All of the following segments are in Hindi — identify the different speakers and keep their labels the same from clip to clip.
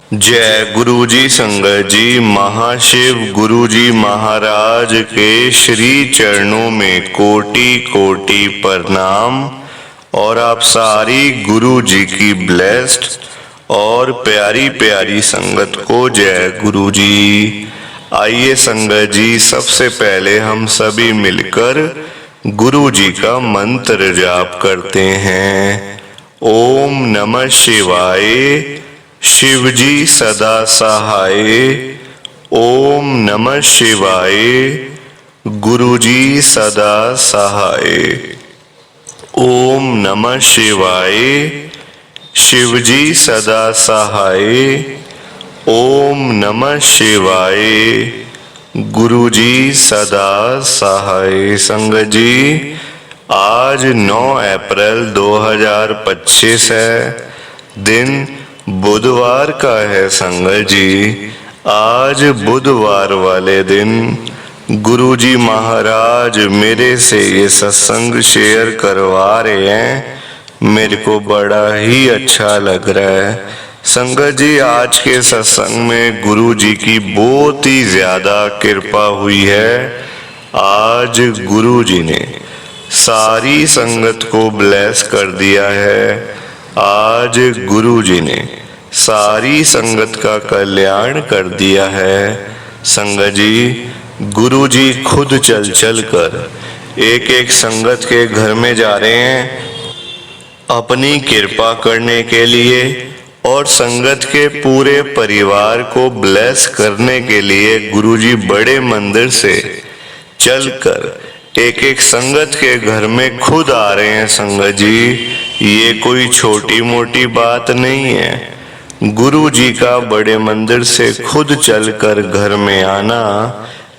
Speaker 1: जय गुरु जी संगत जी। महाशिव गुरु जी महाराज के श्री चरणों में कोटि कोटि प्रणाम। और आप सारी गुरु जी की ब्लेस्ड और प्यारी प्यारी संगत को जय गुरु जी। आइए संगत जी, सबसे पहले हम सभी मिलकर गुरु जी का मंत्र जाप करते हैं। ओम नमः शिवाय, शिव जी सदा सहाय। ओम नमः शिवाय, गुरु जी सदा सहाय। ओम नमः शिवाय, शिव जी सदा सहाय। ओम नमः शिवाय, गुरु जी सदा सहाय। संगत जी, आज 9 अप्रैल 2025 है, दिन बुधवार का है। संगत जी, आज बुधवार वाले दिन गुरु जी महाराज मेरे से ये सत्संग शेयर करवा रहे हैं। मेरे को बड़ा ही अच्छा लग रहा है। संगत जी, आज के सत्संग में गुरु जी की बहुत ही ज्यादा कृपा हुई है। आज गुरु जी ने सारी संगत को ब्लेस कर दिया है। आज गुरु जी ने सारी संगत का कल्याण कर दिया है। संगत जी, गुरु जी खुद चल चल कर एक एक संगत के घर में जा रहे हैं अपनी कृपा करने के लिए और संगत के पूरे परिवार को ब्लेस करने के लिए। गुरु जी बड़े मंदिर से चलकर एक एक संगत के घर में खुद आ रहे हैं। संगत जी, ये कोई छोटी मोटी बात नहीं है। गुरु जी का बड़े मंदिर से खुद चलकर घर में आना,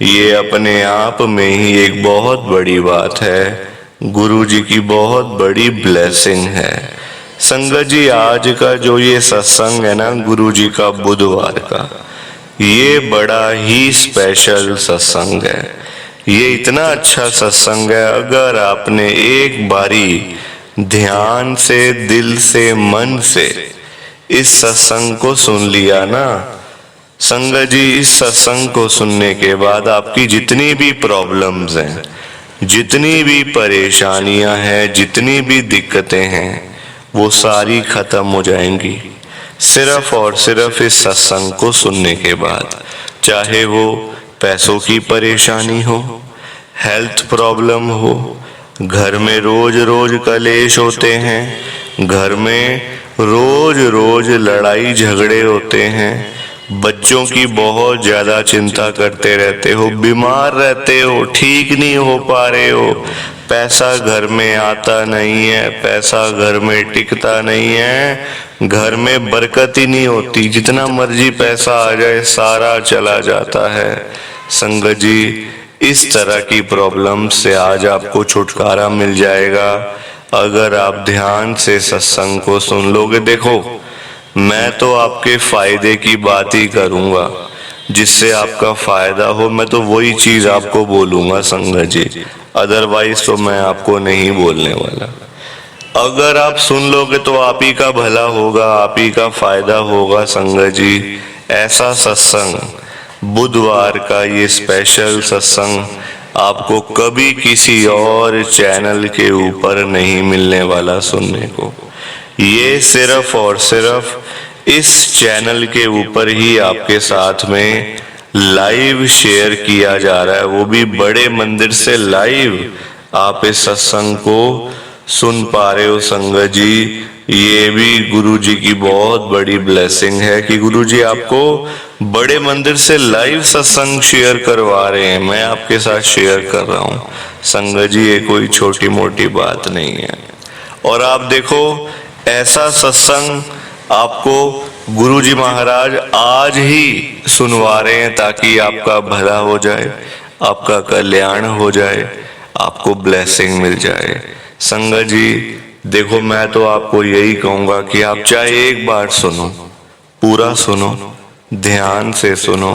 Speaker 1: ये अपने आप में ही एक बहुत बड़ी बात है। गुरु जी की बहुत बड़ी ब्लेसिंग है। संगत जी, आज का जो ये सत्संग है ना गुरु जी का बुधवार का, ये बड़ा ही स्पेशल सत्संग है। ये इतना अच्छा सत्संग है, अगर आपने एक बारी ध्यान से, दिल से, मन से इस सत्संग को सुन लिया ना संगत जी, इस सत्संग को सुनने के बाद आपकी जितनी भी प्रॉब्लम्स हैं, जितनी भी परेशानियां हैं, जितनी भी दिक्कतें हैं, वो सारी खत्म हो जाएंगी सिर्फ और सिर्फ इस सत्संग को सुनने के बाद। चाहे वो पैसों की परेशानी हो, हेल्थ प्रॉब्लम हो, घर में रोज रोज कलेश होते हैं, घर में रोज रोज लड़ाई झगड़े होते हैं, बच्चों की बहुत ज्यादा चिंता करते रहते हो, बीमार रहते हो, ठीक नहीं हो पा रहे हो, पैसा घर में आता नहीं है, पैसा घर में टिकता नहीं है, घर में बरकत ही नहीं होती, जितना मर्जी पैसा आ जाए सारा चला जाता है। संगत जी, इस तरह की प्रॉब्लम से आज आपको छुटकारा मिल जाएगा अगर आप ध्यान से सत्संग को सुन लोगे। देखो, मैं तो आपके फायदे की बात ही करूंगा, जिससे आपका फायदा हो मैं तो वही चीज आपको बोलूंगा संगत जी, अदरवाइज तो मैं आपको नहीं बोलने वाला। अगर आप सुन लोगे तो आप ही का भला होगा, आप ही का फायदा होगा। संगत जी, ऐसा सत्संग, बुधवार का ये स्पेशल सत्संग आपको कभी किसी और चैनल के ऊपर नहीं मिलने वाला सुनने को। ये सिर्फ और सिर्फ इस चैनल के ऊपर ही आपके साथ में लाइव शेयर किया जा रहा है, वो भी बड़े मंदिर से लाइव आप इस सत्संग को सुन पा रहे हो। संगत जी, ये भी गुरु जी की बहुत बड़ी ब्लेसिंग है कि गुरु जी आपको बड़े मंदिर से लाइव सत्संग शेयर करवा रहे हैं। मैं आपके साथ शेयर कर रहा हूँ। संगत जी, ये कोई छोटी मोटी बात नहीं है। और आप देखो, ऐसा सत्संग आपको गुरु जी महाराज आज ही सुनवा रहे हैं ताकि आपका भला हो जाए, आपका कल्याण हो जाए, आपको ब्लेसिंग मिल जाए। संगत जी, देखो, मैं तो आपको यही कहूंगा कि आप चाहे एक बार सुनो, पूरा सुनो, ध्यान से सुनो,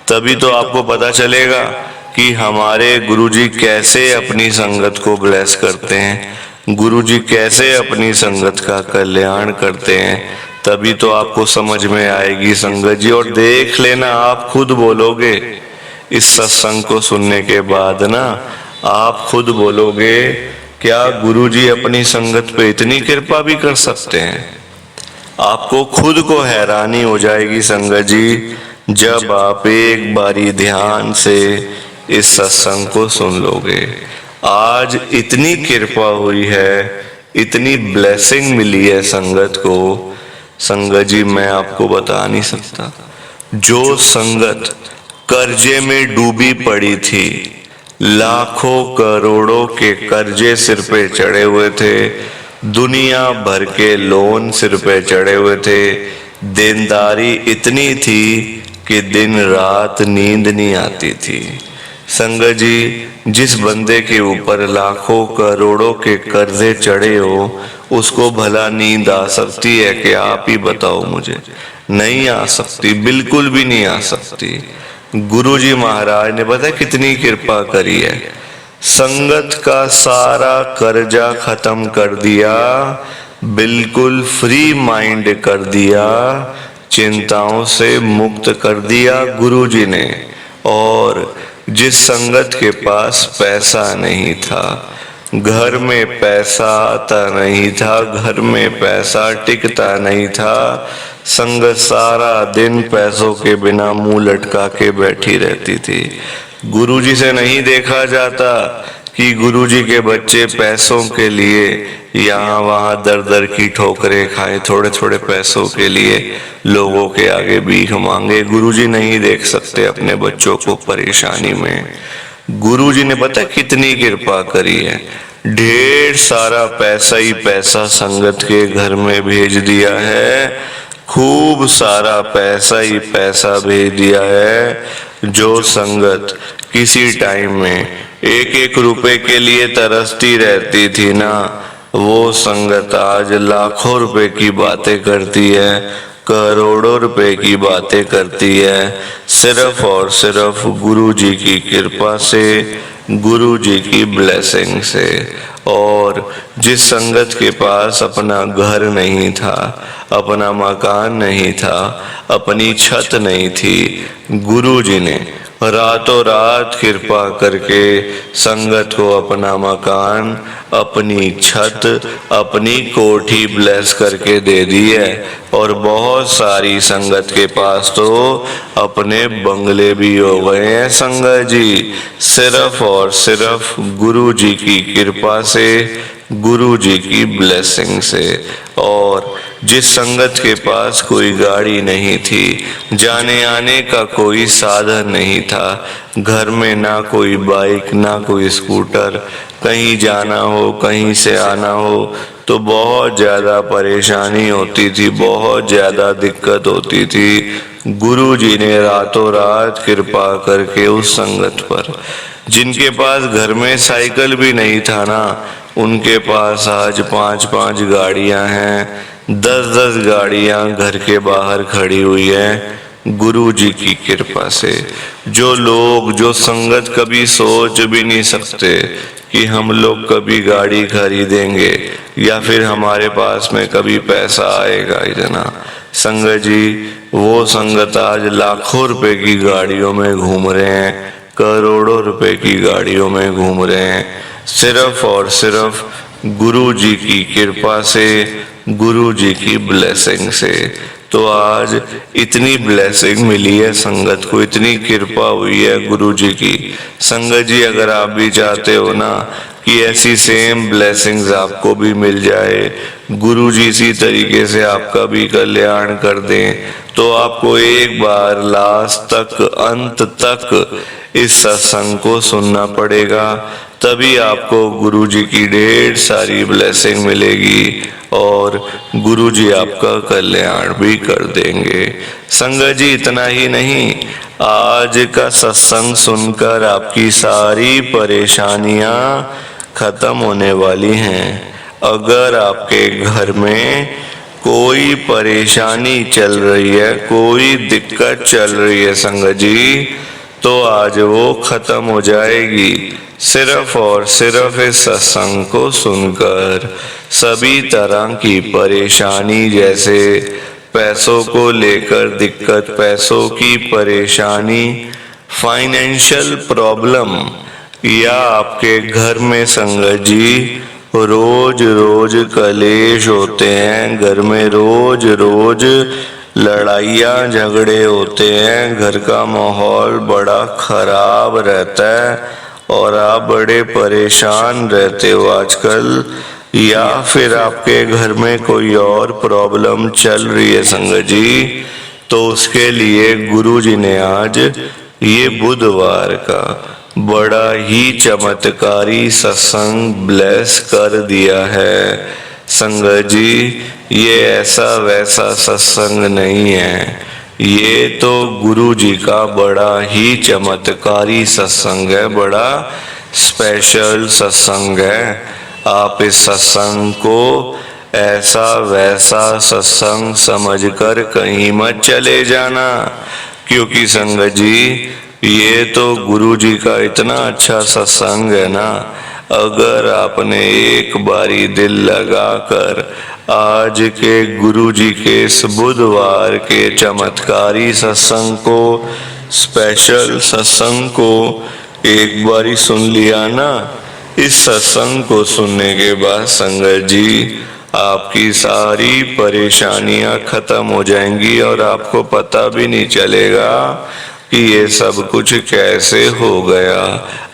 Speaker 1: तभी तो आपको पता चलेगा कि हमारे गुरुजी कैसे अपनी संगत को ब्लेस करते हैं, गुरुजी कैसे अपनी संगत का कल्याण करते हैं। तभी तो आपको समझ में आएगी संगत जी। और देख लेना, आप खुद बोलोगे इस सत्संग को सुनने के बाद ना, आप खुद बोलोगे क्या गुरुजी अपनी संगत पे इतनी कृपा भी कर सकते हैं। आपको खुद को हैरानी हो जाएगी संगत जी, जब आप एक बारी ध्यान से इस सत्संग को सुन लोगे। आज इतनी कृपा हुई है, इतनी ब्लेसिंग मिली है संगत को, संगत जी मैं आपको बता नहीं सकता। जो संगत कर्जे में डूबी पड़ी थी, लाखों करोड़ों के कर्जे सिर पे चढ़े हुए थे, दुनिया भर के लोन सिर पे चढ़े हुए थे, देनदारी इतनी थी कि दिन रात नींद नहीं आती थी। संगत जी, जिस बंदे के ऊपर लाखों करोड़ों के कर्जे चढ़े हो, उसको भला नींद आ सकती है कि आप ही बताओ मुझे? नहीं आ सकती, बिल्कुल भी नहीं आ सकती। गुरुजी महाराज ने पता कितनी कृपा करी है, संगत का सारा कर्जा खत्म कर दिया, बिल्कुल फ्री माइंड कर दिया, चिंताओं से मुक्त कर दिया गुरुजी ने। और जिस संगत के पास पैसा नहीं था, घर में पैसा आता नहीं था, घर में पैसा टिकता नहीं था, संगत सारा दिन पैसों के बिना मुंह लटका के बैठी रहती थी। गुरुजी से नहीं देखा जाता कि गुरुजी के बच्चे पैसों के लिए यहाँ वहाँ दर दर की ठोकरें खाए, थोड़े थोड़े पैसों के लिए लोगों के आगे भीख मांगे। गुरुजी नहीं देख सकते अपने बच्चों को परेशानी में। गुरुजी ने पता कितनी कृपा करी है, ढेर सारा पैसा ही पैसा संगत के घर में भेज दिया है, खूब सारा पैसा ही पैसा भेज दिया है। जो संगत किसी टाइम में एक एक रुपए के लिए तरसती रहती थी ना, वो संगत आज लाखों रुपए की बातें करती है, करोड़ों रुपए की बातें करती है, सिर्फ और सिर्फ गुरुजी की कृपा से, गुरुजी की ब्लेसिंग से। और जिस संगत के पास अपना घर नहीं था, अपना मकान नहीं था, अपनी छत नहीं थी, गुरुजी ने रातों रात कृपा करके संगत को अपना मकान, अपनी छत, अपनी कोठी ब्लेस करके दे दी है। और बहुत सारी संगत के पास तो अपने बंगले भी हो गए हैं संगत जी, सिर्फ और सिर्फ गुरु जी की कृपा से, गुरु जी की ब्लेसिंग से। और जिस संगत के पास कोई गाड़ी नहीं थी, जाने आने का कोई साधन नहीं था, घर में ना कोई बाइक ना कोई स्कूटर, कहीं जाना हो कहीं से आना हो तो बहुत ज्यादा परेशानी होती थी, बहुत ज्यादा दिक्कत होती थी। गुरु जी ने रातों रात कृपा करके उस संगत पर, जिनके पास घर में साइकिल भी नहीं था ना, उनके पास आज 5-5 गाड़ियां हैं, 10-10 गाड़ियां घर के बाहर खड़ी हुई हैं गुरु जी की कृपा से। जो लोग, जो संगत कभी सोच भी नहीं सकते कि हम लोग कभी गाड़ी खरीदेंगे या फिर हमारे पास में कभी पैसा आएगा इतना, संगत जी वो संगत आज लाखों रुपए की गाड़ियों में घूम रहे हैं, करोड़ों रुपए की गाड़ियों में घूम रहे हैं, सिर्फ और सिर्फ गुरु जी की कृपा से, गुरु जी की ब्लेसिंग से। तो आज इतनी ब्लेसिंग मिली है संगत को, इतनी कृपा हुई है गुरु जी की। संगत जी अगर आप भी चाहते हो ना कि ऐसी सेम ब्लेसिंग्स आपको भी मिल जाए, गुरु जी इसी तरीके से आपका भी कल्याण कर दें, तो आपको एक बार लास्ट तक, अंत तक इस सत्संग को सुनना पड़ेगा, तभी आपको गुरु जी की ढेर सारी ब्लेसिंग मिलेगी और गुरु जी आपका कल्याण भी कर देंगे। संगत जी इतना ही नहीं, आज का सत्संग सुनकर आपकी सारी परेशानियां खत्म होने वाली हैं। अगर आपके घर में कोई परेशानी चल रही है, कोई दिक्कत चल रही है संगत जी, तो आज वो खत्म हो जाएगी, सिर्फ और सिर्फ इस सत्संग को सुनकर। सभी तरह की परेशानी, जैसे पैसों को लेकर दिक्कत, पैसों की परेशानी, फाइनेंशियल प्रॉब्लम, या आपके घर में संगत जी रोज रोज कलेश होते हैं, घर में रोज रोज लड़ाइयाँ झगड़े होते हैं, घर का माहौल बड़ा खराब रहता है और आप बड़े परेशान रहते हो आजकल, या फिर आपके घर में कोई और प्रॉब्लम चल रही है संगत जी, तो उसके लिए गुरु जी ने आज ये बुधवार का बड़ा ही चमत्कारी सत्संग ब्लेस कर दिया है। संगत जी, ये ऐसा वैसा सत्संग नहीं है, ये तो गुरु जी का बड़ा ही चमत्कारी सत्संग है, बड़ा स्पेशल सत्संग है। आप इस सत्संग को ऐसा वैसा सत्संग समझकर कहीं मत चले जाना, क्योंकि संगत जी ये तो गुरु जी का इतना अच्छा सत्संग है ना, अगर आपने एक बारी दिल लगाकर आज के गुरु जी के इस बुधवार के चमत्कारी सत्संग को, स्पेशल सत्संग को एक बारी सुन लिया ना, इस सत्संग को सुनने के बाद संगत जी आपकी सारी परेशानियां खत्म हो जाएंगी और आपको पता भी नहीं चलेगा कि ये सब कुछ कैसे हो गया।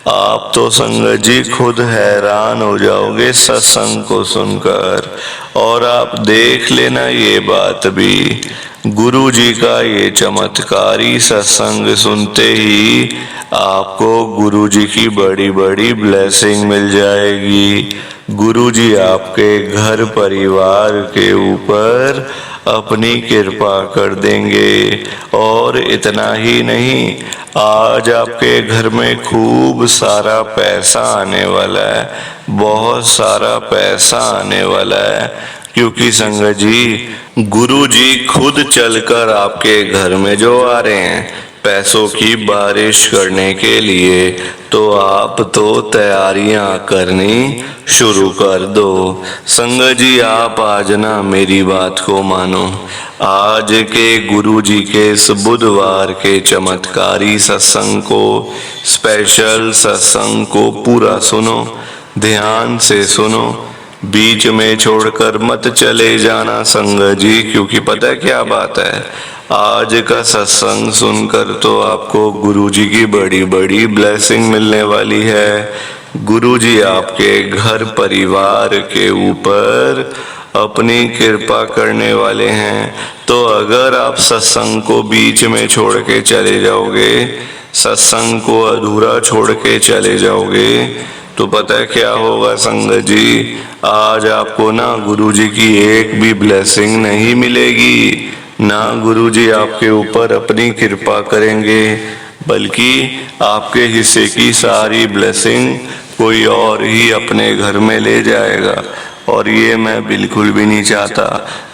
Speaker 1: आप तो संगत जी खुद हैरान हो जाओगे सत्संग को सुनकर। और आप देख लेना ये बात भी, गुरु जी का ये चमत्कारी सत्संग सुनते ही आपको गुरु जी की बड़ी बड़ी ब्लेसिंग मिल जाएगी। गुरु जी आपके घर परिवार के ऊपर अपनी कृपा कर देंगे। और इतना ही नहीं, आज आपके घर में खूब सारा पैसा आने वाला है, बहुत सारा पैसा आने वाला है, क्योंकि संगत जी गुरु जी खुद चलकर आपके घर में जो आ रहे हैं पैसों की बारिश करने के लिए, तो आप तो तैयारियां करनी शुरू कर दो। संगत जी आप आज ना मेरी बात को मानो, आज के गुरु जी के इस बुधवार के चमत्कारी सत्संग को, स्पेशल सत्संग को पूरा सुनो, ध्यान से सुनो, बीच में छोड़कर मत चले जाना संगत जी, क्योंकि पता है क्या बात है, आज का सत्संग सुनकर तो आपको गुरु जी की बड़ी बड़ी ब्लेसिंग मिलने वाली है। गुरु जी आपके घर परिवार के ऊपर अपनी कृपा करने वाले हैं। तो अगर आप सत्संग को बीच में छोड़ के चले जाओगे, सत्संग को अधूरा छोड़ के चले जाओगे, तो पता है क्या होगा संगत जी, आज आपको ना गुरु जी की एक भी ब्लेसिंग नहीं मिलेगी, ना गुरु जी आपके ऊपर अपनी कृपा करेंगे, बल्कि आपके हिस्से की सारी ब्लेसिंग कोई और ही अपने घर में ले जाएगा। और ये मैं बिल्कुल भी नहीं चाहता।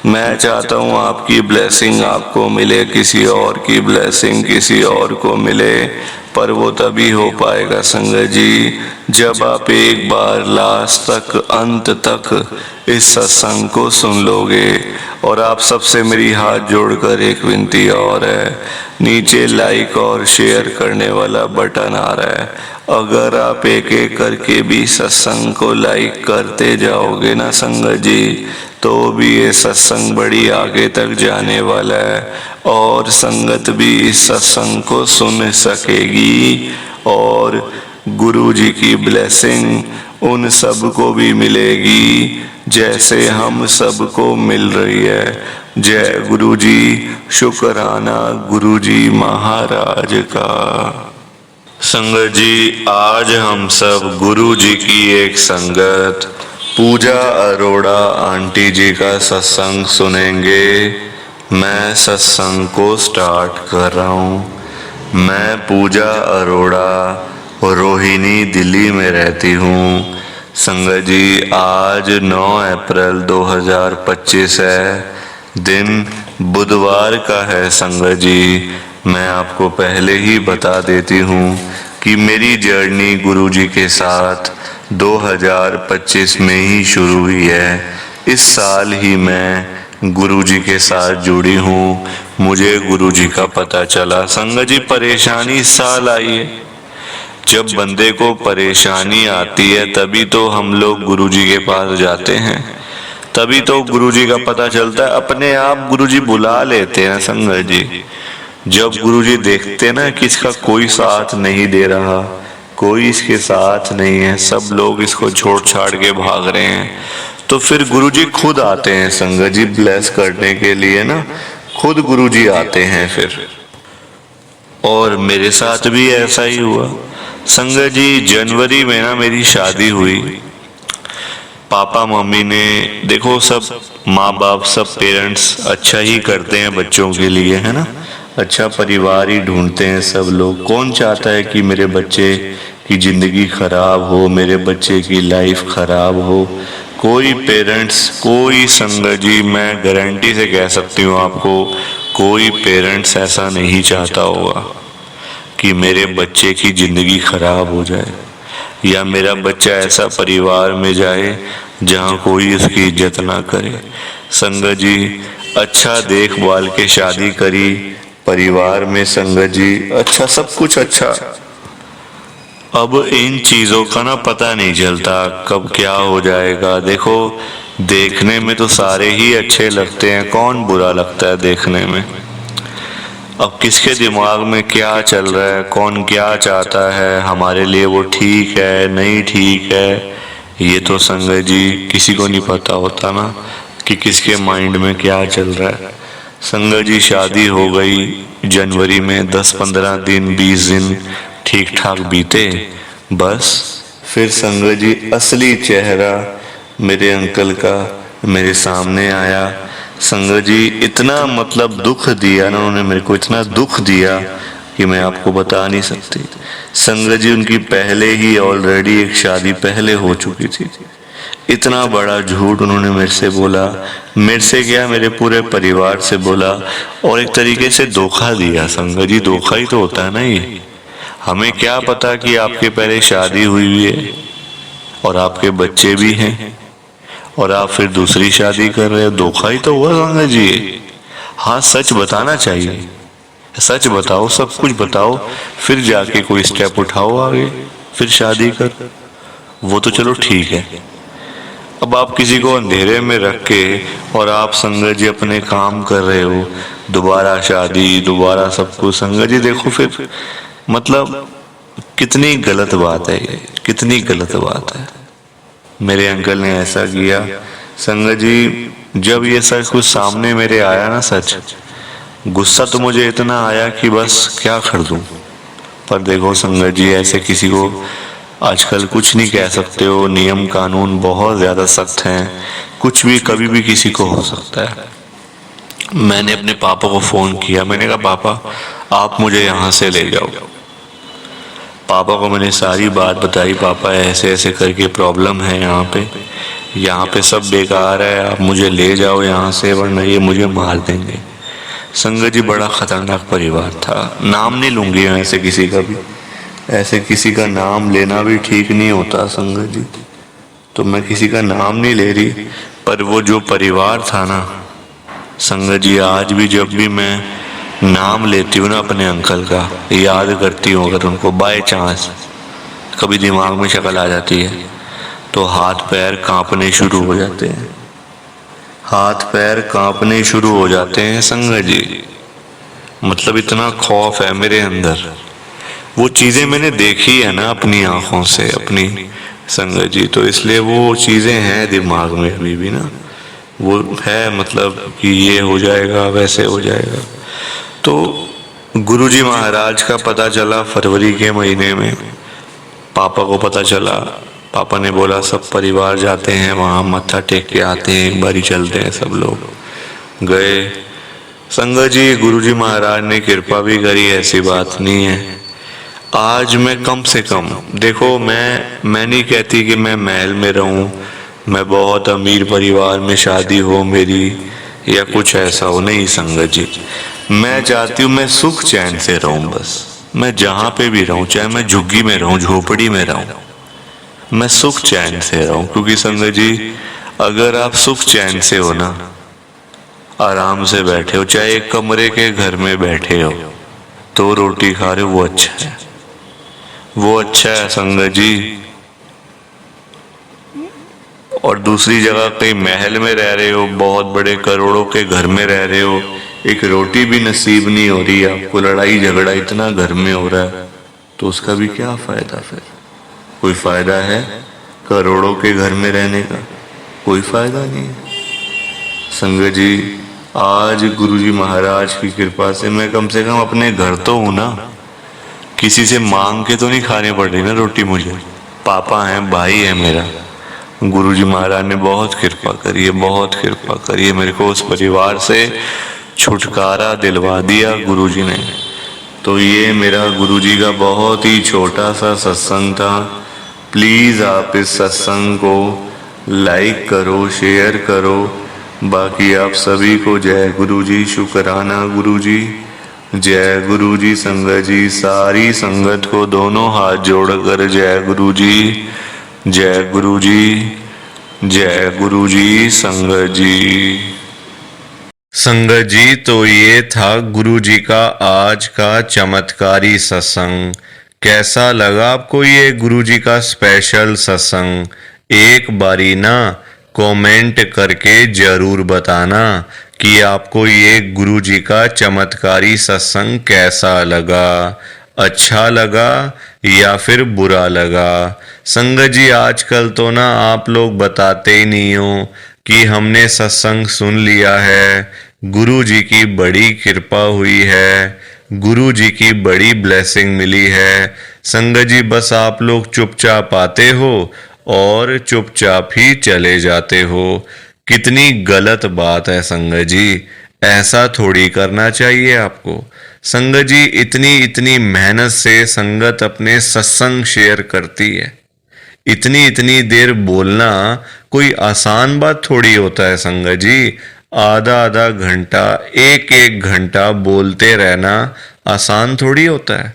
Speaker 1: मैं चाहता हूँ आपकी ब्लेसिंग आपको मिले, किसी और की ब्लेसिंग किसी और को मिले, पर वो तभी हो पाएगा संगत जी जब आप एक बार लास्ट तक, अंत तक इस सत्संग को सुन लोगे। और आप सबसे मेरी हाथ जोड़कर एक विनती और है, नीचे लाइक और शेयर करने वाला बटन आ रहा है, अगर आप एक एक करके भी सत्संग को लाइक करते जाओगे ना संगत जी, तो भी ये सत्संग बड़ी आगे तक जाने वाला है और संगत भी इस सत्संग को सुन सकेगी और गुरु जी की ब्लेसिंग उन सब को भी मिलेगी जैसे हम सबको मिल रही है। जय गुरु जी, शुक्राना गुरु जी महाराज का। संगत जी आज हम सब गुरु जी की एक संगत पूजा अरोड़ा आंटी जी का सत्संग सुनेंगे। मैं सत्संग को स्टार्ट कर रहा हूँ। मैं पूजा अरोड़ा रोहिणी दिल्ली में रहती हूँ। संगत जी आज 9 अप्रैल 2025 है, दिन बुधवार का है। संगत जी मैं आपको पहले ही बता देती हूँ कि मेरी जर्नी गुरु जी के साथ 2025 में ही शुरू हुई है। इस साल ही मैं गुरु जी के साथ जुड़ी हूँ, मुझे गुरु जी का पता चला। संगत जी, परेशानी इस साल आई है। जब बंदे को परेशानी आती है तभी तो हम लोग गुरु जी के पास जाते हैं, तभी तो गुरु जी का पता चलता है। अपने आप गुरु जी बुला लेते हैं संगत जी। जब गुरु जी देखते ना कि इसका कोई साथ नहीं दे रहा, कोई इसके साथ नहीं है, सब लोग इसको छोड़ छाड़ के भाग रहे हैं, तो फिर गुरु जी खुद आते हैं संगत जी ब्लेस करने के लिए ना, खुद गुरु जी आते हैं फिर। और मेरे साथ भी ऐसा ही हुआ संगत जी। जनवरी में ना मेरी शादी हुई। पापा मम्मी ने, देखो सब माँ बाप सब पेरेंट्स अच्छा ही करते हैं बच्चों के लिए, है ना, अच्छा परिवार ही ढूंढते हैं सब लोग। कौन चाहता है कि मेरे बच्चे की जिंदगी खराब हो, मेरे बच्चे की लाइफ खराब हो? कोई पेरेंट्स, कोई संगत जी, मैं गारंटी से कह सकती हूँ आपको, कोई पेरेंट्स ऐसा नहीं चाहता होगा कि मेरे बच्चे की जिंदगी खराब हो जाए, या मेरा बच्चा ऐसा परिवार में जाए जहाँ कोई उसकी इज्जत ना करे। संगत जी, अच्छा देखभाल के शादी करी परिवार में संगत जी, अच्छा सब कुछ अच्छा। अब इन चीजों का ना पता नहीं चलता कब क्या हो जाएगा। देखो देखने में तो सारे ही अच्छे लगते हैं, कौन बुरा लगता है देखने में? अब किसके दिमाग में क्या चल रहा है, कौन क्या चाहता है हमारे लिए, वो ठीक है नहीं ठीक है, ये तो संगत जी किसी को नहीं पता होता ना कि किसके माइंड में क्या चल रहा है। संगत जी शादी हो गई जनवरी में, 10-15 दिन 20 दिन ठीक ठाक बीते, बस फिर संगत जी असली चेहरा मेरे अंकल का मेरे सामने आया। संगत जी इतना मतलब दुख दिया ना उन्होंने मेरे को, इतना दुख दिया कि मैं आपको बता नहीं सकती। संगत जी उनकी पहले ही ऑलरेडी एक शादी पहले हो चुकी थी। इतना बड़ा झूठ उन्होंने मेरे से बोला, मेरे से क्या मेरे पूरे परिवार से बोला, और एक तरीके से धोखा दिया। संगत जी धोखा ही तो होता है ना ये। हमें क्या पता कि आपके पहले शादी हुई है और आपके बच्चे भी हैं और आप फिर दूसरी शादी कर रहे हो, धोखा ही तो हुआ संगत जी। हाँ सच बताना चाहिए, सच बताओ, सब कुछ बताओ, फिर जाके कोई स्टेप उठाओ आगे, फिर शादी कर, वो तो चलो ठीक है। अब आप किसी को अंधेरे में रख के और आप संगत जी अपने काम कर रहे हो, दोबारा शादी, दोबारा सब कुछ। संगत जी देखो फिर मतलब कितनी गलत बात है ये, कितनी गलत बात है। मेरे अंकल ने ऐसा किया संगत जी। जब ये सच कुछ सामने मेरे आया ना सच, गुस्सा तो मुझे इतना आया कि बस क्या कर दूं। पर देखो संगत जी ऐसे किसी को आजकल कुछ नहीं कह सकते हो, नियम कानून बहुत ज्यादा सख्त हैं, कुछ भी कभी भी किसी को हो सकता है। मैंने अपने पापा को फोन किया, मैंने कहा पापा आप मुझे यहाँ से ले जाओ। पापा को मैंने सारी बात बताई, पापा ऐसे ऐसे करके प्रॉब्लम है यहाँ पे सब बेकार है, आप मुझे ले जाओ यहाँ से वरना ये मुझे मार देंगे। संगत जी बड़ा खतरनाक परिवार था, नाम नहीं लूंगी ऐसे किसी का भी, ऐसे किसी का नाम लेना भी ठीक नहीं होता संगत जी, तो मैं किसी का नाम नहीं ले रही। पर वो जो परिवार था ना संगत जी, आज भी जब भी मैं नाम लेती हूँ ना अपने अंकल का, याद करती हूँ अगर उनको बाय चांस कभी दिमाग में शक्ल आ जाती है तो हाथ पैर कांपने शुरू हो जाते हैं, हाथ पैर कांपने शुरू हो जाते हैं संगत जी। मतलब इतना खौफ है मेरे अंदर, वो चीजें मैंने देखी है ना अपनी आंखों से अपनी संगत जी, तो इसलिए वो चीजें हैं दिमाग में अभी भी ना, वो है मतलब कि ये हो जाएगा वैसे हो जाएगा। तो गुरुजी महाराज का पता चला फरवरी के महीने में, पापा को पता चला। पापा ने बोला सब परिवार जाते हैं वहाँ, मत्था टेक के आते हैं, एक बारी चलते हैं। सब लोग गए संगत जी, गुरुजी महाराज ने कृपा भी करी, ऐसी बात नहीं है। आज मैं कम से कम देखो, मैं नहीं कहती कि मैं महल में रहूं, मैं बहुत अमीर परिवार में शादी हो मेरी या कुछ ऐसा हो, नहीं संगत जी। मैं चाहती हूँ मैं सुख चैन से रहूं, बस मैं जहाँ पे भी रहूं, चाहे मैं झुग्गी में रहूं, झोपड़ी में रहूं, मैं सुख चैन से रहूं। क्योंकि संगत जी अगर आप सुख चैन से हो ना आराम से बैठे हो, चाहे एक कमरे के घर में बैठे हो तो रोटी खा रहे हो, वो अच्छा है, वो अच्छा है संगत जी। और दूसरी जगह कहीं महल में रह रहे हो, बहुत बड़े करोड़ों के घर में रह रहे हो, एक रोटी भी नसीब नहीं हो रही है आपको, लड़ाई झगड़ा इतना घर में हो रहा है, तो उसका भी क्या फायदा? फिर कोई फायदा है करोड़ों के घर में रहने का? कोई फायदा नहीं है संगत जी। आज गुरुजी महाराज की कृपा से मैं कम से कम अपने घर तो हूं ना, किसी से मांग के तो नहीं खाने पड़ रही ना रोटी मुझे। पापा है, भाई है मेरा। गुरुजी महाराज ने बहुत कृपा करी है, बहुत कृपा करी है, मेरे को उस परिवार से छुटकारा दिलवा दिया गुरुजी ने। तो ये मेरा गुरुजी का बहुत ही छोटा सा सत्संग था। प्लीज आप इस सत्संग को लाइक करो, शेयर करो। बाकी आप सभी को जय गुरुजी, शुक्राना गुरुजी, जय गुरुजी। संगत जी, सारी संगत को दोनों हाथ जोड़कर जय गुरुजी, जय गुरुजी, जय गुरुजी। संगत जी, संगत जी, तो ये था गुरुजी का आज का चमत्कारी सत्संग। कैसा लगा आपको ये गुरुजी का स्पेशल सत्संग? एक बारी ना कमेंट करके जरूर बताना कि आपको ये गुरुजी का चमत्कारी सत्संग कैसा लगा, अच्छा लगा या फिर बुरा लगा। संगत जी, आजकल तो ना आप लोग बताते ही नहीं हो कि हमने सत्संग सुन लिया है, गुरु जी की बड़ी कृपा हुई है, गुरु जी की बड़ी ब्लेसिंग मिली है। संगत जी, बस आप लोग चुपचाप आते हो और चुपचाप ही चले जाते हो। कितनी गलत बात है संगत जी, ऐसा थोड़ी करना चाहिए आपको। संगत जी, इतनी इतनी मेहनत से संगत अपने सत्संग शेयर करती है, इतनी इतनी देर बोलना कोई आसान बात थोड़ी होता है संगत जी। आधा आधा घंटा, एक एक घंटा बोलते रहना आसान थोड़ी होता है,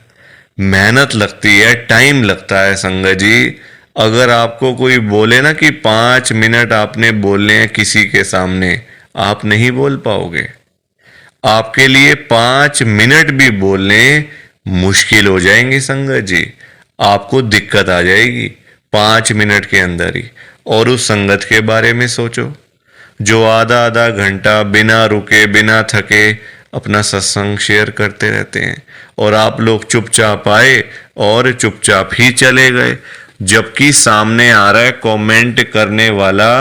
Speaker 1: मेहनत लगती है, टाइम लगता है संगत जी। अगर आपको कोई बोले ना कि 5 मिनट आपने बोलने हैं किसी के सामने, आप नहीं बोल पाओगे। आपके लिए 5 मिनट भी बोलने मुश्किल हो जाएंगे संगत जी, आपको दिक्कत आ जाएगी 5 मिनट के अंदर ही। और उस संगत के बारे में सोचो जो आधा आधा घंटा बिना रुके बिना थके अपना सत्संग शेयर करते रहते हैं, और आप लोग चुपचाप आए और चुपचाप ही चले गए। जबकि सामने आ रहा है कमेंट करने वाला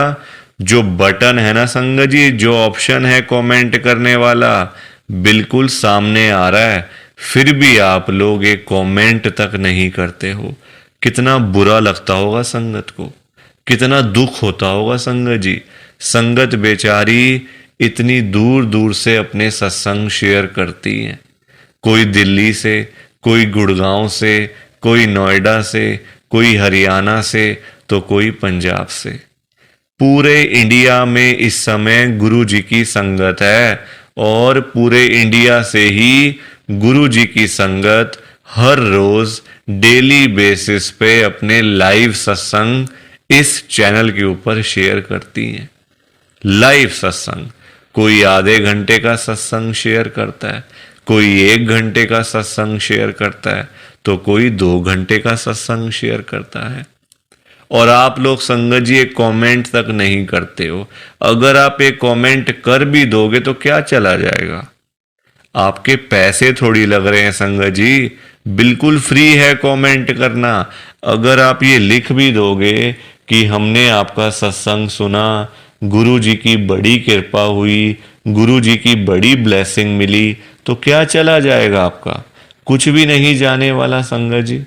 Speaker 1: जो बटन है ना संगत जी, जो ऑप्शन है कमेंट करने वाला, बिल्कुल सामने आ रहा है, फिर भी आप लोग एक कमेंट तक नहीं करते हो। कितना बुरा लगता होगा संगत को, कितना दुख होता होगा संगत जी। संगत बेचारी इतनी दूर दूर से अपने सत्संग शेयर करती है, कोई दिल्ली से, कोई गुड़गांव से, कोई नोएडा से, कोई हरियाणा से, तो कोई पंजाब से। पूरे इंडिया में इस समय गुरु जी की संगत है, और पूरे इंडिया से ही गुरु जी की संगत हर रोज डेली बेसिस पे अपने लाइव सत्संग इस चैनल के ऊपर शेयर करती हैं। लाइव सत्संग, कोई आधे घंटे का सत्संग शेयर करता है, कोई 1 घंटे का सत्संग शेयर करता है, तो कोई 2 घंटे का सत्संग शेयर करता है। और आप लोग संगत जी एक कमेंट तक नहीं करते हो। अगर आप एक कमेंट कर भी दोगे तो क्या चला जाएगा, आपके पैसे थोड़ी लग रहे हैं संगत जी, बिल्कुल फ्री है कमेंट करना। अगर आप ये लिख भी दोगे कि हमने आपका सत्संग सुना, गुरु जी की बड़ी कृपा हुई, गुरु जी की बड़ी ब्लेसिंग मिली, तो क्या चला जाएगा आपका? कुछ भी नहीं जाने वाला संगत जी,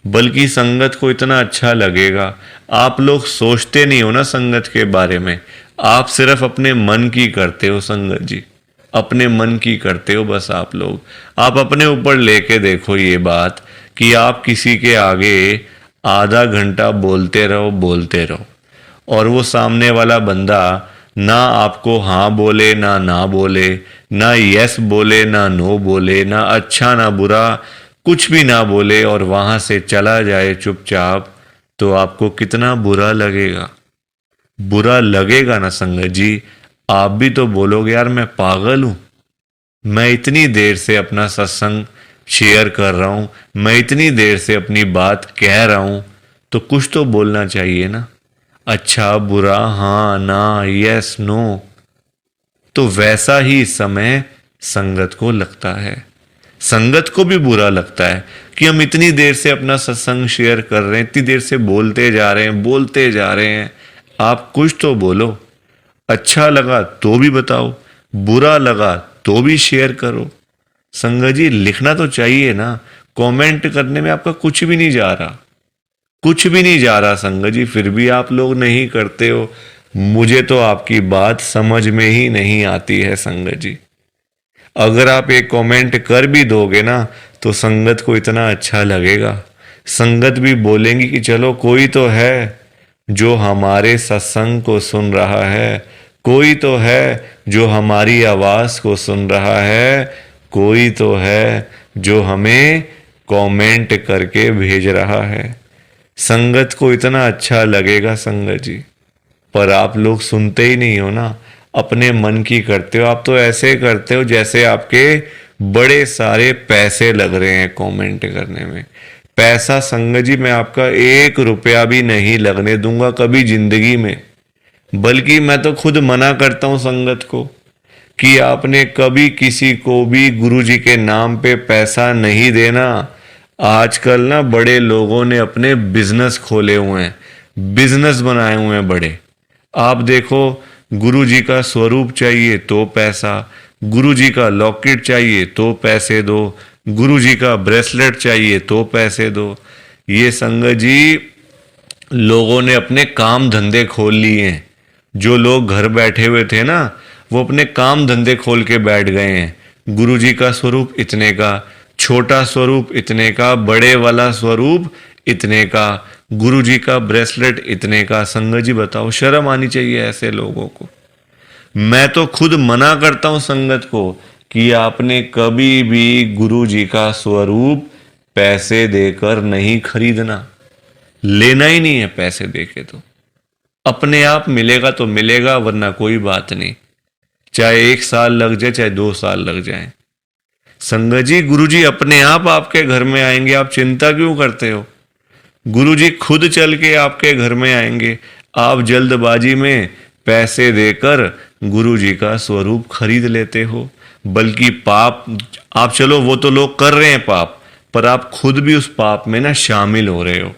Speaker 1: बल्कि संगत को इतना अच्छा लगेगा। आप लोग सोचते नहीं हो ना संगत के बारे में, आप सिर्फ अपने मन की करते हो संगत जी, अपने मन की करते हो बस। आप लोग आप अपने ऊपर लेके देखो ये बात कि आप किसी के आगे आधा घंटा बोलते रहो बोलते रहो, और वो सामने वाला बंदा ना आपको हाँ बोले ना बोले, ना यस बोले ना नो बोले, ना अच्छा ना बुरा, कुछ भी ना बोले, और वहां से चला जाए चुपचाप, तो आपको कितना बुरा लगेगा? बुरा लगेगा ना संगत जी।
Speaker 2: आप भी तो बोलोगे यार मैं पागल हूं, मैं इतनी देर से अपना सत्संग शेयर कर रहा हूं, मैं इतनी देर से अपनी बात कह रहा हूं, तो कुछ तो बोलना चाहिए ना, अच्छा बुरा, हाँ ना, यस नो। तो वैसा ही इस समय संगत को लगता है, संगत को भी बुरा लगता है कि हम इतनी देर से अपना सत्संग शेयर कर रहे हैं, इतनी देर से बोलते जा रहे हैं, बोलते जा रहे हैं, आप कुछ तो बोलो। अच्छा लगा तो भी बताओ, बुरा लगा तो भी शेयर करो। संगत जी लिखना तो चाहिए ना, कमेंट करने में आपका कुछ भी नहीं जा रहा, कुछ भी नहीं जा रहा संगत जी, फिर भी आप लोग नहीं करते हो। मुझे तो आपकी बात समझ में ही नहीं आती है संगत जी। अगर आप एक कमेंट कर भी दोगे ना तो संगत को इतना अच्छा लगेगा, संगत भी बोलेंगी कि चलो कोई तो है जो हमारे सत्संग को सुन रहा है, कोई तो है जो हमारी आवाज को सुन रहा है, कोई तो है जो हमें कमेंट करके भेज रहा है। संगत को इतना अच्छा लगेगा संगत जी, पर आप लोग सुनते ही नहीं हो ना, अपने मन की करते हो। आप तो ऐसे करते हो जैसे आपके बड़े सारे पैसे लग रहे हैं कमेंट करने में। पैसा संगत जी मैं आपका 1 रुपया भी नहीं लगने दूंगा कभी जिंदगी में, बल्कि मैं तो खुद मना करता हूं संगत को कि आपने कभी किसी को भी गुरु जी के नाम पे पैसा नहीं देना। आजकल ना बड़े लोगों ने अपने बिजनेस खोले हुए हैं, बिजनेस बनाए हुए हैं बड़े। आप देखो, गुरु जी का स्वरूप चाहिए तो पैसा, गुरु जी का लॉकेट चाहिए तो पैसे दो, गुरु जी का ब्रेसलेट चाहिए तो पैसे दो। ये संगत जी लोगों ने अपने काम धंधे खोल लिए हैं। जो लोग घर बैठे हुए थे ना, वो अपने काम धंधे खोल के बैठ गए हैं। गुरु जी का स्वरूप इतने का, छोटा स्वरूप इतने का, बड़े वाला स्वरूप इतने का, गुरु जी का ब्रेसलेट इतने का। संगत जी बताओ, शर्म आनी चाहिए ऐसे लोगों को। मैं तो खुद मना करता हूं संगत को कि आपने कभी भी गुरु जी का स्वरूप पैसे देकर नहीं खरीदना, लेना ही नहीं है पैसे देके। तो अपने आप मिलेगा तो मिलेगा, वरना कोई बात नहीं, चाहे 1 साल लग जाए चाहे 2 साल लग जाए। संगत जी गुरु जी अपने आप आपके घर में आएंगे, आप चिंता क्यों करते हो? गुरु जी खुद चल के आपके घर में आएंगे। आप जल्दबाजी में पैसे देकर गुरु जी का स्वरूप खरीद लेते हो, बल्कि पाप आप, चलो वो तो लोग कर रहे हैं पाप, पर आप खुद भी उस पाप में ना शामिल हो रहे हो।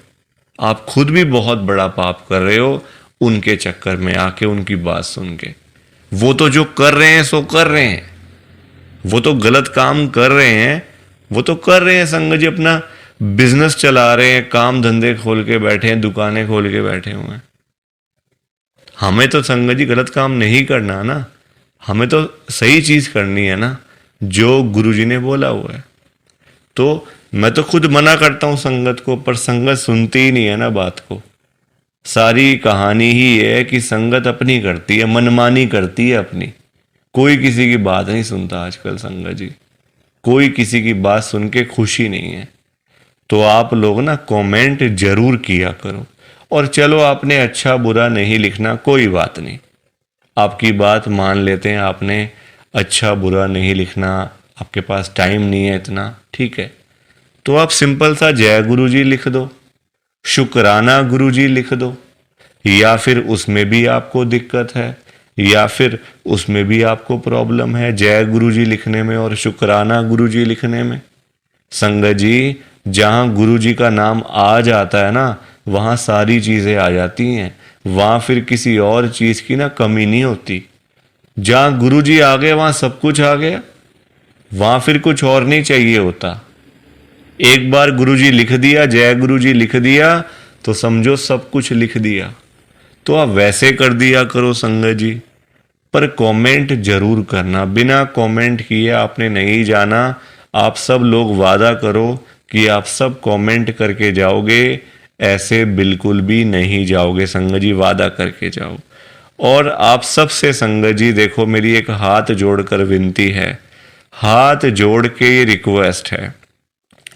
Speaker 2: आप खुद भी बहुत बड़ा पाप कर रहे हो उनके चक्कर में आके, उनकी बात सुन के। वो तो जो कर रहे हैं सो कर रहे हैं, वो तो गलत काम कर रहे हैं, वो तो कर रहे हैं संगत जी, अपना बिजनेस चला रहे हैं, काम धंधे खोल के बैठे हैं, दुकानें खोल के बैठे हुए हैं। हमें तो संगत जी गलत काम नहीं करना ना, हमें तो सही चीज करनी है ना, जो गुरु जी ने बोला हुआ है। तो मैं तो खुद मना करता हूं संगत को, पर संगत सुनती ही नहीं है ना बात को। सारी कहानी ही है कि संगत अपनी करती है, मनमानी करती है अपनी, कोई किसी की बात नहीं सुनता आजकल संगत जी, कोई किसी की बात सुन के खुशी नहीं है। तो आप लोग ना कमेंट जरूर किया करो। और चलो आपने अच्छा बुरा नहीं लिखना, कोई बात नहीं, आपकी बात मान लेते हैं, आपने अच्छा बुरा नहीं लिखना, आपके पास टाइम नहीं है इतना, ठीक है। तो आप सिंपल सा जय गुरु जी लिख दो, शुक्राना गुरु जी लिख दो, या फिर उसमें भी आपको दिक्कत है, या फिर उसमें भी आपको प्रॉब्लम है जय गुरु जी लिखने में और शुक्राना गुरु जी लिखने में। संगत जी जहां गुरु जी का नाम आ जाता है ना, वहां सारी चीजें आ जाती हैं, वहां फिर किसी और चीज की ना कमी नहीं होती। जहां गुरु जी आ गए वहां सब कुछ आ गया, वहां फिर कुछ और नहीं चाहिए होता। एक बार गुरु जी लिख दिया, जय गुरु जी लिख दिया, तो समझो सब कुछ लिख दिया। तो आप वैसे कर दिया करो संगत जी, पर कमेंट जरूर करना, बिना कमेंट किए आपने नहीं जाना। आप सब लोग वादा करो कि आप सब कमेंट करके जाओगे, ऐसे बिल्कुल भी नहीं जाओगे संगत जी, वादा करके जाओ। और आप सबसे संगत जी देखो, मेरी एक हाथ जोड़कर विनती है, हाथ जोड़ के ये रिक्वेस्ट है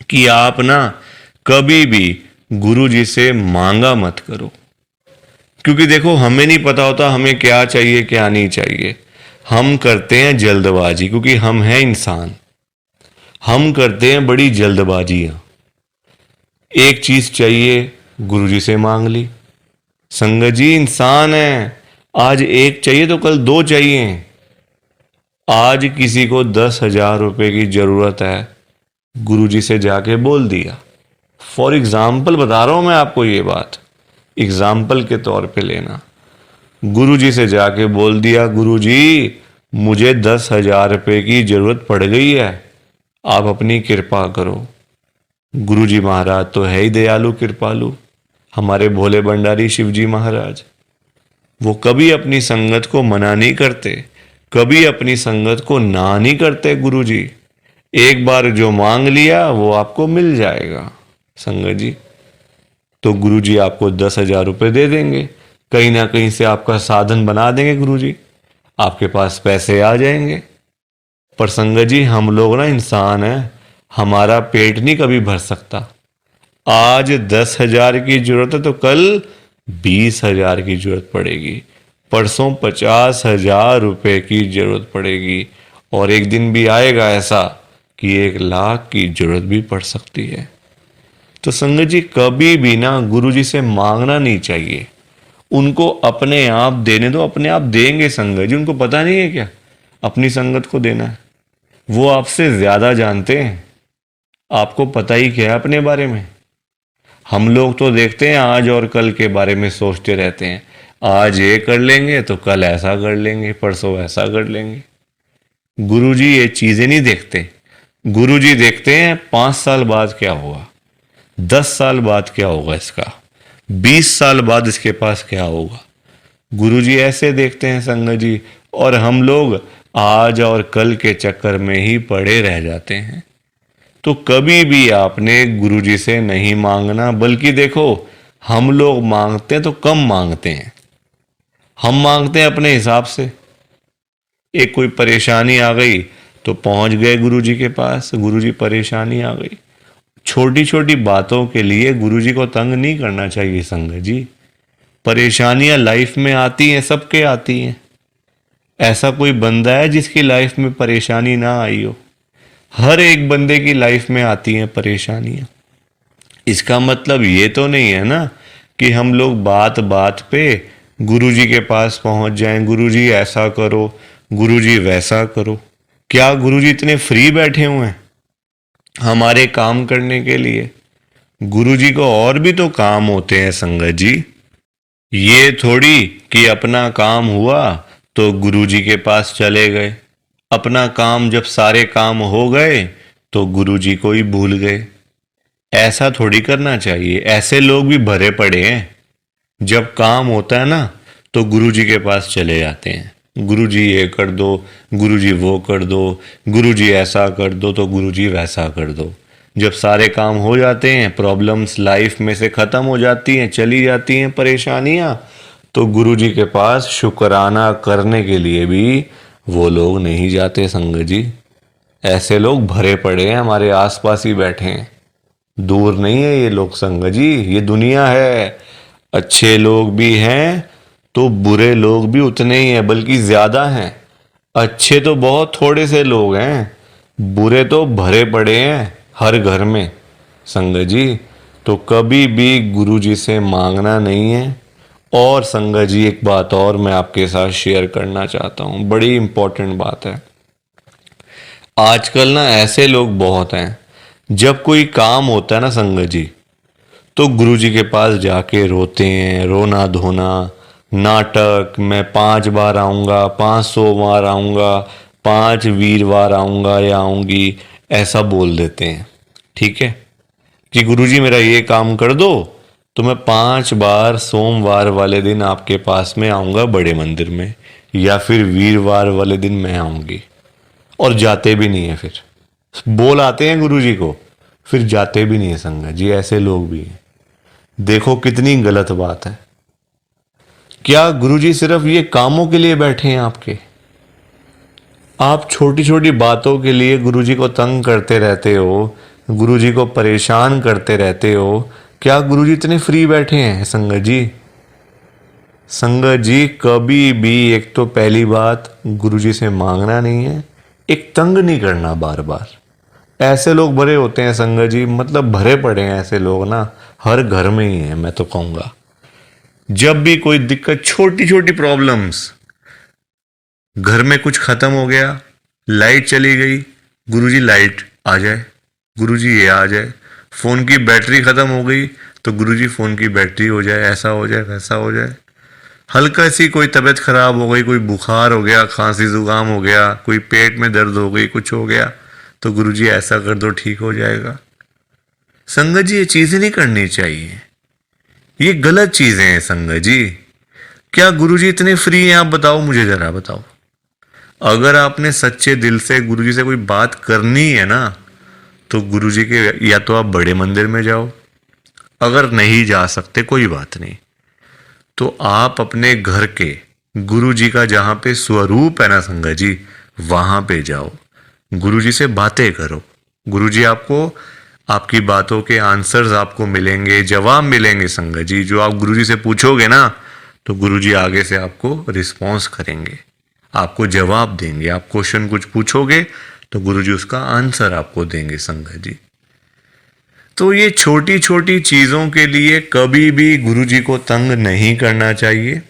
Speaker 2: कि आप ना कभी भी गुरु जी से मांगा मत करो, क्योंकि देखो, हमें नहीं पता होता हमें क्या चाहिए क्या नहीं चाहिए। हम करते हैं जल्दबाजी, क्योंकि हम हैं इंसान। हम करते हैं बड़ी जल्दबाजियां। एक चीज चाहिए, गुरुजी से मांग ली। संगत जी, इंसान है, आज एक चाहिए तो कल दो चाहिए। आज किसी को 10,000 रुपए की जरूरत है, गुरुजी से जाके बोल दिया। फॉर एग्जाम्पल बता रहा हूं मैं आपको ये बात, एग्जाम्पल के तौर पे लेना। गुरुजी से जाके बोल दिया, गुरुजी मुझे 10,000 रुपए की जरूरत पड़ गई है, आप अपनी कृपा करो। गुरुजी महाराज तो है ही दयालु कृपालु, हमारे भोले भंडारी शिवजी महाराज। वो कभी अपनी संगत को मना नहीं करते, कभी अपनी संगत को ना नहीं करते। गुरुजी एक बार जो मांग लिया वो आपको मिल जाएगा संगत जी। तो गुरुजी आपको 10,000 रुपये दे देंगे, कहीं ना कहीं से आपका साधन बना देंगे गुरुजी, आपके पास पैसे आ जाएंगे। पर संगत जी, हम लोग ना इंसान हैं, हमारा पेट नहीं कभी भर सकता। आज 10,000 की जरूरत है तो कल 20,000 की जरूरत पड़ेगी, परसों 50,000 रुपये की जरूरत पड़ेगी, और एक दिन भी आएगा ऐसा कि 1,00,000 की जरूरत भी पड़ सकती है। तो संगत जी, कभी भी ना गुरुजी से मांगना नहीं चाहिए, उनको अपने आप देने दो, अपने आप देंगे संगत जी। उनको पता नहीं है क्या अपनी संगत को देना है? वो आपसे ज्यादा जानते हैं, आपको पता ही क्या है अपने बारे में। हम लोग तो देखते हैं आज और कल के बारे में सोचते रहते हैं, आज ये कर लेंगे तो कल ऐसा कर लेंगे, परसों ऐसा कर लेंगे। गुरुजी ये चीजें नहीं देखते। गुरुजी देखते हैं 5 साल बाद क्या होगा, 10 साल बाद क्या होगा इसका, 20 साल बाद इसके पास क्या होगा। गुरुजी ऐसे देखते हैं संगत जी, और हम लोग आज और कल के चक्कर में ही पड़े रह जाते हैं। तो कभी भी आपने गुरुजी से नहीं मांगना, बल्कि देखो, हम लोग मांगते हैं तो कम मांगते हैं, हम मांगते हैं अपने हिसाब से। एक कोई परेशानी आ गई तो पहुंच गए गुरुजी के पास, गुरुजी परेशानी आ गई। छोटी छोटी बातों के लिए गुरुजी को तंग नहीं करना चाहिए संगत जी। परेशानियां लाइफ में आती हैं, सबके आती हैं। ऐसा कोई बंदा है जिसकी लाइफ में परेशानी ना आई हो? हर एक बंदे की लाइफ में आती हैं परेशानियां। इसका मतलब ये तो नहीं है ना कि हम लोग बात बात पे गुरुजी के पास पहुंच जाएं, गुरुजी ऐसा करो, गुरुजी वैसा करो। क्या गुरुजी इतने फ्री बैठे हुए हैं हमारे काम करने के लिए? गुरुजी को और भी तो काम होते हैं संगत जी। ये थोड़ी कि अपना काम हुआ तो गुरुजी के पास चले गए, अपना काम जब सारे काम हो गए तो गुरुजी को ही भूल गए। ऐसा थोड़ी करना चाहिए। ऐसे लोग भी भरे पड़े हैं, जब काम होता है ना तो गुरुजी के पास चले जाते हैं, गुरुजी ये कर दो, गुरुजी वो कर दो, गुरुजी ऐसा कर दो तो गुरुजी वैसा कर दो। जब सारे काम हो जाते हैं, प्रॉब्लम्स लाइफ में से ख़त्म हो जाती हैं, चली जाती हैं परेशानियां, तो गुरुजी के पास शुक्राना करने के लिए भी वो लोग नहीं जाते संगत जी। ऐसे लोग भरे पड़े हैं, हमारे आसपास ही बैठे हैं, दूर नहीं है ये लोग संगत जी। ये दुनिया है, अच्छे लोग भी हैं तो बुरे लोग भी उतने ही हैं, बल्कि ज्यादा हैं। अच्छे तो बहुत थोड़े से लोग हैं, बुरे तो भरे पड़े हैं हर घर में संगत जी। तो कभी भी गुरुजी से मांगना नहीं है। और संगत जी, एक बात और मैं आपके साथ शेयर करना चाहता हूँ, बड़ी इंपॉर्टेंट बात है। आजकल ना ऐसे लोग बहुत हैं, जब कोई काम होता है ना संगत जी, तो गुरुजी के पास जाके रोते हैं, रोना धोना, नाटक, मैं 5 बार आऊँगा, 500 बार आऊँगा, 5 वीरवार आऊँगा या आऊँगी, ऐसा बोल देते हैं। ठीक है कि गुरुजी मेरा ये काम कर दो तो मैं 5 बार सोमवार वाले दिन आपके पास में आऊँगा बड़े मंदिर में, या फिर वीरवार वाले दिन मैं आऊँगी। और जाते भी नहीं है, फिर बोल आते हैं गुरुजी को, फिर जाते भी नहीं है संगत जी। ऐसे लोग भी हैं। देखो कितनी गलत बात है। क्या गुरुजी सिर्फ ये कामों के लिए बैठे हैं आपके? आप छोटी छोटी बातों के लिए गुरुजी को तंग करते रहते हो, गुरुजी को परेशान करते रहते हो। क्या गुरुजी इतने फ्री बैठे हैं संगत जी? संगत जी कभी भी एक तो पहली बात गुरुजी से मांगना नहीं है, एक तंग नहीं करना बार बार। ऐसे लोग भरे होते हैं संगत जी, मतलब भरे पड़े हैं ऐसे लोग ना, हर घर में ही है मैं तो कहूँगा। जब भी कोई दिक्कत, छोटी छोटी प्रॉब्लम्स, घर में कुछ खत्म हो गया, लाइट चली गई, गुरुजी लाइट आ जाए, गुरुजी ये आ जाए, फोन की बैटरी खत्म हो गई तो गुरुजी फोन की बैटरी हो जाए, ऐसा हो जाए वैसा हो जाए। हल्का सी कोई तबीयत खराब हो गई, कोई बुखार हो गया, खांसी जुकाम हो गया, कोई पेट में दर्द हो गई, कुछ हो गया तो गुरुजी ऐसा कर दो ठीक हो जाएगा। संगत जी ये चीजें नहीं करनी चाहिए, ये गलत चीजें हैं संगत जी। क्या गुरुजी इतने फ्री हैं? आप बताओ, मुझे जरा बताओ। अगर आपने सच्चे दिल से गुरुजी से कोई बात करनी है ना, तो गुरुजी के या तो आप बड़े मंदिर में जाओ, अगर नहीं जा सकते कोई बात नहीं, तो आप अपने घर के गुरुजी का जहां पे स्वरूप है ना संगत जी, वहां पे जाओ, गुरुजी से बातें करो। गुरुजी आपको, आपकी बातों के आंसर्स आपको मिलेंगे, जवाब मिलेंगे संगत जी। जो आप गुरुजी से पूछोगे ना, तो गुरुजी आगे से आपको रिस्पॉन्स करेंगे, आपको जवाब देंगे। आप क्वेश्चन कुछ पूछोगे तो गुरुजी उसका आंसर आपको देंगे संगत जी। तो ये छोटी छोटी चीजों के लिए कभी भी गुरुजी को तंग नहीं करना चाहिए।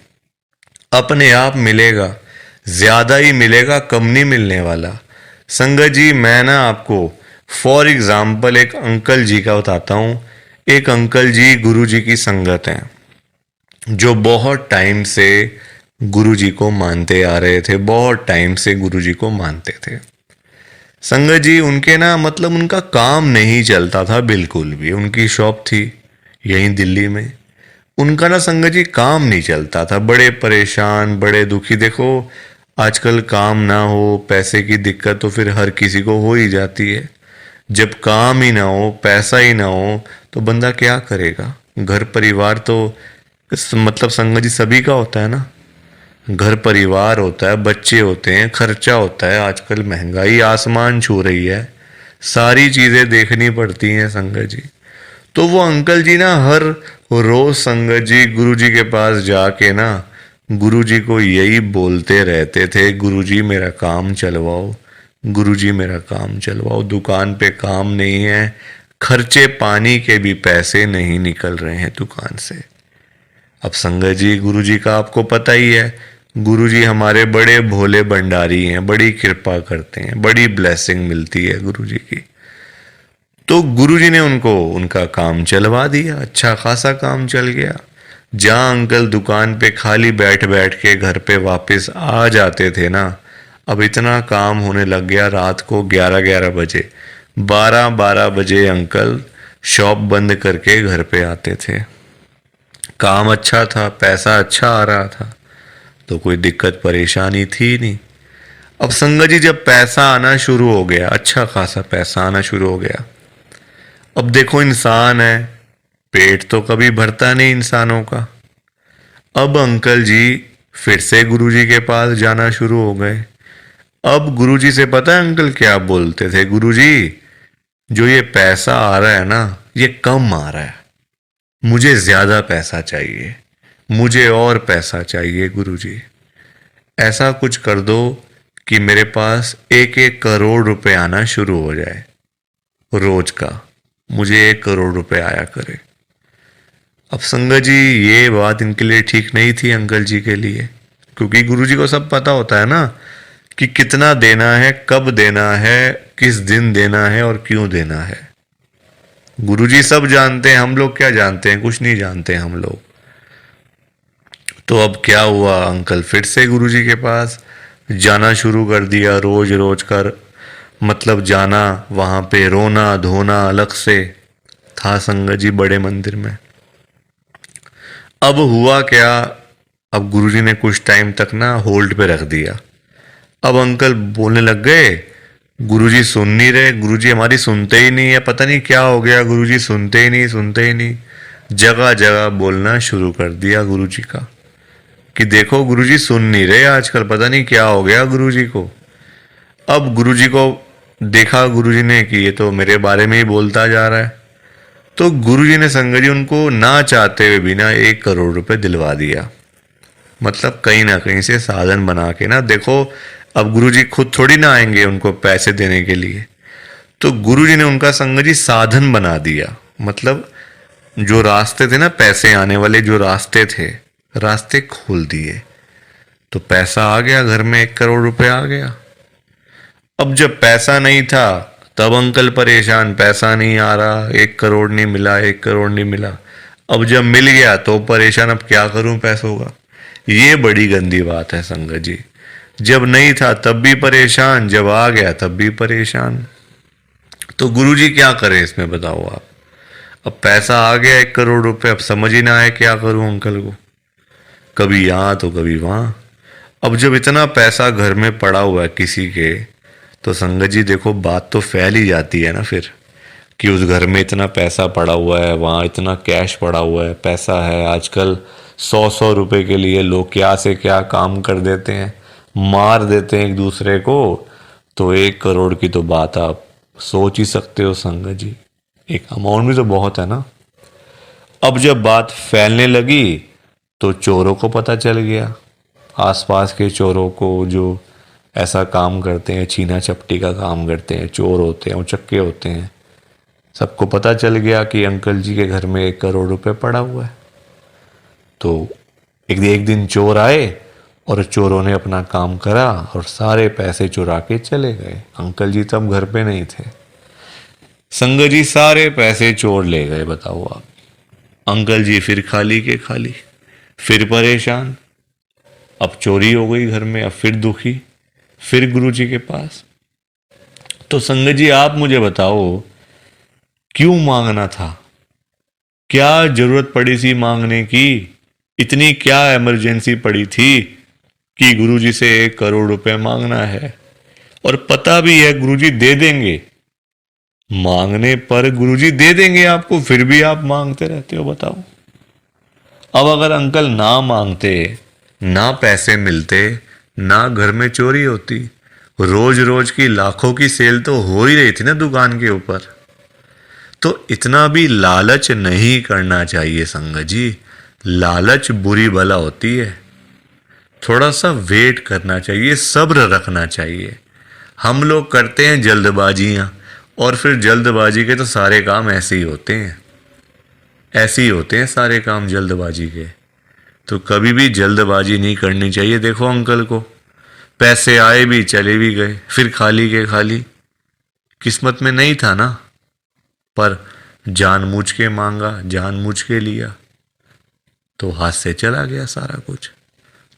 Speaker 2: अपने आप मिलेगा, ज्यादा ही मिलेगा, कम नहीं मिलने वाला। संगत जी मैं ना आपको फॉर एग्जाम्पल एक अंकल जी का बताता हूँ। एक अंकल जी गुरुजी की संगत हैं, जो बहुत टाइम से गुरुजी को मानते आ रहे थे, बहुत टाइम से गुरुजी को मानते थे। संगत जी उनके ना, मतलब उनका काम नहीं चलता था बिल्कुल भी। उनकी शॉप थी यहीं दिल्ली में, उनका ना संगत जी काम नहीं चलता था, बड़े परेशान, बड़े दुखी। देखो आजकल काम ना हो, पैसे की दिक्कत तो फिर हर किसी को हो ही जाती है। जब काम ही ना हो, पैसा ही ना हो, तो बंदा क्या करेगा? घर परिवार तो मतलब संगत जी सभी का होता है ना, घर परिवार होता है, बच्चे होते हैं, खर्चा होता है। आजकल महंगाई आसमान छू रही है, सारी चीजें देखनी पड़ती हैं संगत जी। तो वो अंकल जी ना हर रोज संगत जी गुरुजी के पास जाके ना गुरुजी को यही बोलते रहते थे, गुरुजी मेरा काम चलवाओ, गुरुजी मेरा काम चलवाओ, दुकान पे काम नहीं है, खर्चे पानी के भी पैसे नहीं निकल रहे हैं दुकान से। अब संगत जी गुरुजी का आपको पता ही है, गुरुजी हमारे बड़े भोले भंडारी हैं, बड़ी कृपा करते हैं, बड़ी ब्लेसिंग मिलती है गुरुजी की। तो गुरुजी ने उनको उनका काम चलवा दिया, अच्छा खासा काम चल गया। जहां अंकल दुकान पे खाली बैठ बैठ के घर पे वापस आ जाते थे ना, अब इतना काम होने लग गया, रात को 11-11 बजे, 12-12 बजे अंकल शॉप बंद करके घर पे आते थे। काम अच्छा था, पैसा अच्छा आ रहा था, तो कोई दिक्कत परेशानी थी नहीं। अब संगत जी जब पैसा आना शुरू हो गया, अच्छा खासा पैसा आना शुरू हो गया, अब देखो इंसान है, पेट तो कभी भरता नहीं इंसानों का। अब अंकल जी फिर से गुरुजी के पास जाना शुरू हो गए। अब गुरुजी से पता है अंकल क्या बोलते थे? गुरुजी जो ये पैसा आ रहा है ना, ये कम आ रहा है, मुझे ज्यादा पैसा चाहिए, मुझे और पैसा चाहिए गुरुजी। ऐसा कुछ कर दो कि मेरे पास 1-1 करोड़ रुपए आना शुरू हो जाए रोज का, मुझे 1 करोड़ रुपए आया करे। अब संगत जी ये बात इनके लिए ठीक नहीं थी अंकल जी के लिए, क्योंकि गुरुजी को सब पता होता है ना कि कितना देना है, कब देना है, किस दिन देना है और क्यों देना है। गुरुजी सब जानते हैं, हम लोग क्या जानते हैं? कुछ नहीं जानते हम लोग। तो अब क्या हुआ, अंकल फिर से गुरुजी के पास जाना शुरू कर दिया, रोज रोज कर, मतलब जाना, वहां पे रोना धोना अलग से था संगत जी बड़े मंदिर में। अब हुआ क्या, अब गुरुजी ने कुछ टाइम तक ना होल्ड पे रख दिया। अब अंकल बोलने लग गए, गुरुजी सुन नहीं रहे, गुरुजी हमारी सुनते ही नहीं है, पता नहीं क्या हो गया, गुरुजी सुनते ही नहीं, सुनते ही नहीं। जगह जगह बोलना शुरू कर दिया गुरुजी का कि देखो गुरुजी सुन नहीं रहे आजकल, पता नहीं क्या हो गया गुरुजी को। अब गुरुजी को देखा गुरुजी ने कि ये तो मेरे बारे में ही बोलता जा रहा है, तो गुरुजी ने संगत जी उनको ना चाहते हुए भी ना 1 करोड़ रुपए दिलवा दिया। मतलब कहीं ना कहीं से साधन बना के ना, देखो अब गुरुजी खुद थोड़ी ना आएंगे उनको पैसे देने के लिए, तो गुरुजी ने उनका संगत जी साधन बना दिया। मतलब जो रास्ते थे ना पैसे आने वाले, जो रास्ते थे, रास्ते खोल दिए, तो पैसा आ गया घर में, 1 करोड़ रुपए आ गया। अब जब पैसा नहीं था तब अंकल परेशान, पैसा नहीं आ रहा, 1 करोड़ नहीं मिला, 1 करोड़ नहीं मिला। अब जब मिल गया तो परेशान, अब क्या करूं पैसों का। ये बड़ी गंदी बात है संगत जी। जब नहीं था तब भी परेशान, जब आ गया तब भी परेशान। तो गुरुजी क्या करें इसमें बताओ आप। अब पैसा आ गया 1 करोड़ रुपए, अब समझ ही ना आए क्या करूं अंकल को, कभी यहाँ तो कभी वहां। अब जब इतना पैसा घर में पड़ा हुआ है किसी के, तो संगत जी देखो बात तो फैल ही जाती है ना फिर, कि उस घर में इतना पैसा पड़ा हुआ है, वहाँ इतना कैश पड़ा हुआ है, पैसा है। आजकल 100-100 रुपए के लिए लोग क्या से क्या काम कर देते हैं, मार देते हैं एक दूसरे को। तो 1 करोड़ की तो बात आप सोच ही सकते हो संगत जी, एक अमाउंट भी तो बहुत है ना। अब जब बात फैलने लगी तो चोरों को पता चल गया, आसपास के चोरों को, जो ऐसा काम करते हैं, छीना चपटी का काम करते हैं, चोर होते हैं, उचक्के होते हैं, सबको पता चल गया कि अंकल जी के घर में 1 करोड़ रुपए पड़ा हुआ है। तो एक दिन चोर आए और चोरों ने अपना काम करा और सारे पैसे चुरा के चले गए। अंकल जी तब घर पे नहीं थे। संगत जी सारे पैसे चोर ले गए, बताओ आप। अंकल जी फिर खाली के खाली, फिर परेशान। अब चोरी हो गई घर में, अब फिर दुखी, फिर गुरुजी के पास। तो संगत जी आप मुझे बताओ, क्यों मांगना था, क्या जरूरत पड़ी थी मांगने की, इतनी क्या इमरजेंसी पड़ी थी कि गुरुजी से 1 करोड़ रुपए मांगना है। और पता भी है गुरुजी दे देंगे, मांगने पर गुरुजी दे देंगे आपको, फिर भी आप मांगते रहते हो, बताओ। अब अगर अंकल ना मांगते, ना पैसे मिलते, ना घर में चोरी होती, रोज रोज की लाखों की सेल तो हो ही रही थी ना दुकान के ऊपर। तो इतना भी लालच नहीं करना चाहिए संगत जी, लालच बुरी बला होती है। थोड़ा सा वेट करना चाहिए, सब्र रखना चाहिए। हम लोग करते हैं जल्दबाजियां, और फिर जल्दबाजी के तो सारे काम ऐसे ही होते हैं, ऐसे ही होते हैं सारे काम जल्दबाजी के। तो कभी भी जल्दबाजी नहीं करनी चाहिए। देखो अंकल को पैसे आए भी चले भी गए, फिर खाली के खाली। किस्मत में नहीं था ना, पर जानबूझ के मांगा, जानबूझ के लिया, तो हाथ से चला गया सारा कुछ।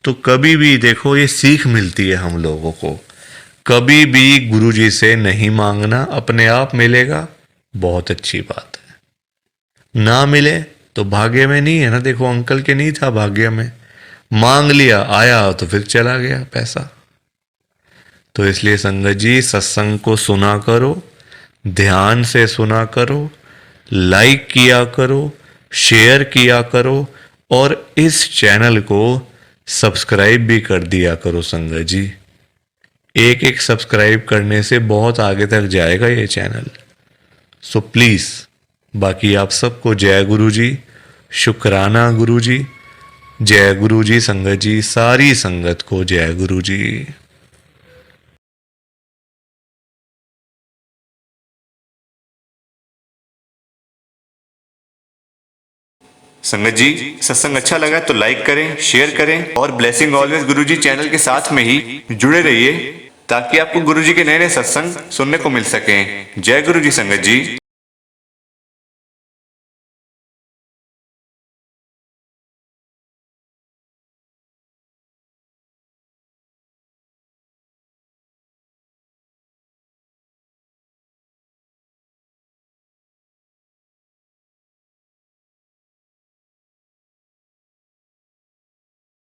Speaker 2: तो कभी भी देखो ये सीख मिलती है हम लोगों को, कभी भी गुरुजी से नहीं मांगना, अपने आप मिलेगा, बहुत अच्छी बात है। ना मिले तो भाग्य में नहीं है ना। देखो अंकल के नहीं था भाग्य में, मांग लिया, आया तो फिर चला गया पैसा। तो इसलिए संगत जी सत्संग को सुना करो, ध्यान से सुना करो, लाइक किया करो, शेयर किया करो, और इस चैनल को सब्सक्राइब भी कर दिया करो संगत जी। एक एक सब्सक्राइब करने से बहुत आगे तक जाएगा ये चैनल। सो प्लीज़, बाकी आप सबको जय गुरु जी, शुक्राना गुरु जी, जय गुरु जी संगत जी, सारी संगत को जय गुरु जी।
Speaker 1: संगत जी सत्संग अच्छा लगा तो लाइक करें, शेयर करें, और ब्लेसिंग ऑलवेज गुरुजी चैनल के साथ में ही जुड़े रहिए, ताकि आपको गुरुजी के नए नए सत्संग सुनने को मिल सकें। जय गुरु जी संगत जी।